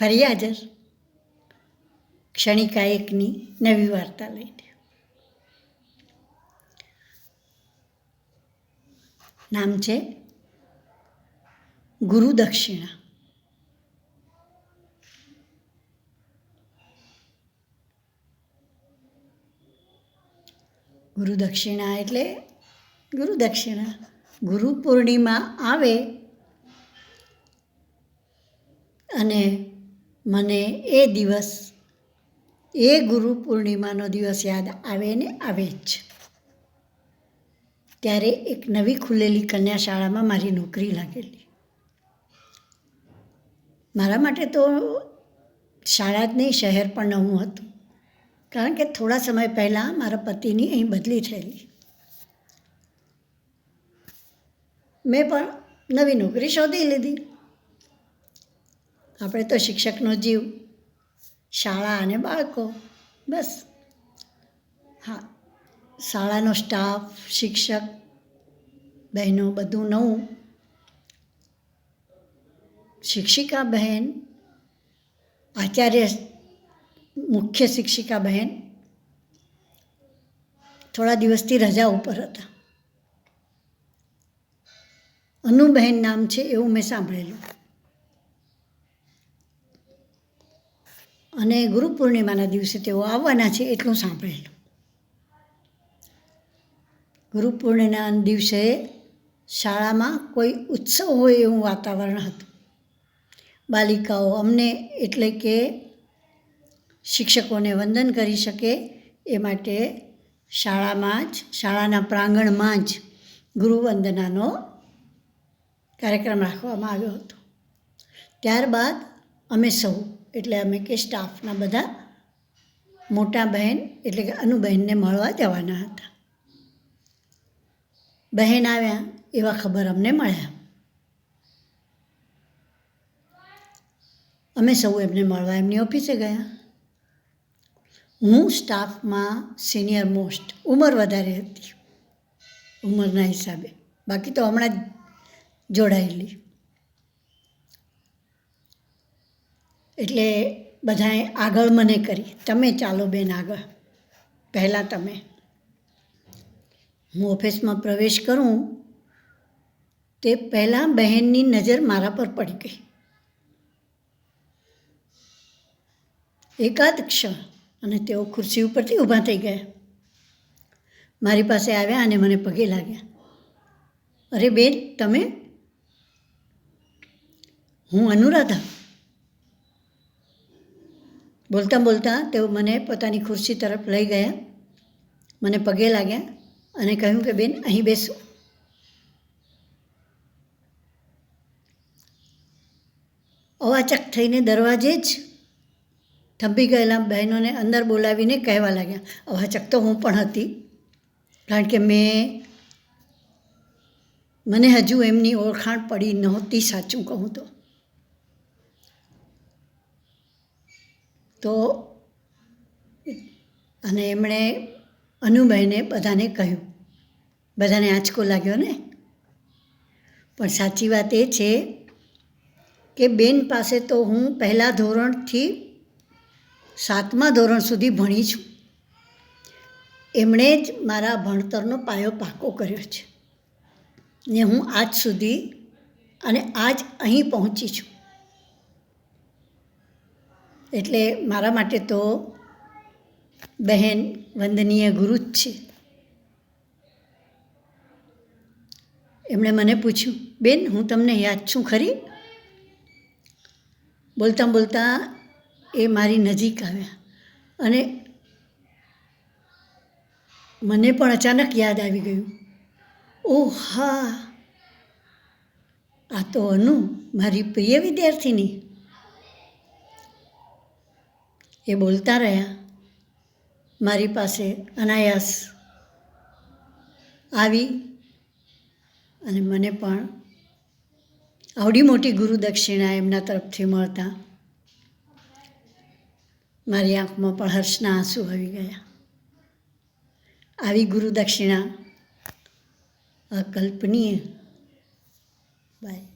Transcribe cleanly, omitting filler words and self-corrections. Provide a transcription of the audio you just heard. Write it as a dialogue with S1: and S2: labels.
S1: ફરી હાજર ક્ષણિકા એકની નવી વાર્તા લઈને. નામ છે ગુરુ દક્ષિણા. ગુરુ દક્ષિણા એટલે ગુરુ દક્ષિણા. ગુરુ પૂર્ણિમા આવે અને મને એ દિવસ, એ ગુરુ પૂર્ણિમાનો દિવસ યાદ આવે ને આવે જ. ત્યારે એક નવી ખુલેલી કન્યા શાળામાં મારી નોકરી લાગેલી. મારા માટે તો શાળા જ નહીં, શહેર પણ નવું હતું, કારણ કે થોડા સમય પહેલાં મારા પતિની અહીં બદલી થયેલી. મેં પણ નવી નોકરી શોધી લીધી. આપણે તો શિક્ષકનો જીવ, શાળા અને બાળકો, બસ. હા, શાળાનો સ્ટાફ, શિક્ષક, બહેનો, બધું નવું. શિક્ષિકા બહેન, આચાર્ય, મુખ્ય શિક્ષિકા બહેન થોડા દિવસથી રજા ઉપર હતા. અનુબહેન નામ છે એવું મેં સાંભળેલું. અને ગુરુ પૂર્ણિમાના દિવસે તેઓ આવવાના છે એટલું સાંભળેલું. ગુરુ પૂર્ણિમાના દિવસે શાળામાં કોઈ ઉત્સવ હોય એવું વાતાવરણ હતું. બાલિકાઓ અમને એટલે કે શિક્ષકોને વંદન કરી શકે એ માટે શાળામાં જ, શાળાના પ્રાંગણમાં જ ગુરુવંદનાનો કાર્યક્રમ રાખવામાં આવ્યો હતો. ત્યારબાદ અમે સૌ, એટલે અમે કે સ્ટાફના બધા મોટા બહેન એટલે કે અનુબહેનને મળવા જવાના હતા. બહેન આવ્યા એવા ખબર અમને મળ્યા. અમે સૌ એમને મળવા એમની ઓફિસે ગયા. હું સ્ટાફમાં સિનિયર મોસ્ટ, ઉંમર વધારે હતી ઉંમરના હિસાબે, બાકી તો હમણાં જ જોડાયેલી. એટલે બધાએ આગળ મને કરી, તમે ચાલો બેન આગળ, પહેલાં તમે. હું ઓફિસમાં પ્રવેશ કરું તે પહેલાં બહેનની નજર મારા પર પડી ગઈ. એકાદ ક્ષણ અને તેઓ ખુરશી ઉપરથી ઊભા થઈ ગયા. મારી પાસે આવ્યા અને મને પગે લાગ્યા. અરે બેન, તમે? હું અનુરાધા. બોલતાં બોલતાં તેઓ મને પોતાની ખુરશી તરફ લઈ ગયા, મને પગે લાગ્યા અને કહ્યું કે બેન અહીં બેસો. અવાચક થઈને દરવાજે જ થંભી ગયેલા બહેનોને અંદર બોલાવીને કહેવા લાગ્યા. અવાચક તો હું પણ હતી, કારણ કે મને હજુ એમની ઓળખાણ પડી નહોતી, સાચું કહું તો. અને એમણે અનુબહેને બધાને કહ્યું. બધાને આંચકો લાગ્યો ને. પણ સાચી વાત એ છે કે બેન પાસે તો હું પહેલાં ધોરણથી 7મા ધોરણ સુધી ભણી છું. એમણે જ મારા ભણતરનો પાયો પાકો કર્યો છે ને હું આજ સુધી અને આજ અહીં પહોંચી છું. એટલે મારા માટે તો બહેન વંદનીય ગુરુ જ છે. એમણે મને પૂછ્યું, બેન હું તમને યાદ છું ખરી? બોલતાં બોલતાં એ મારી નજીક આવ્યા અને મને પણ અચાનક યાદ આવી ગયું. ઓહ હા, આ તો અનુ, મારી પ્રિય વિદ્યાર્થીની. એ બોલતા રહ્યા. મારી પાસે અનાયાસ આવી અને મને પણ આવડી મોટી ગુરુ દક્ષિણા એમના તરફથી મળતા મારી આંખમાં પણ હર્ષના આંસુ આવી ગયા. આવી ગુરુ દક્ષિણા અકલ્પનીય. બાય.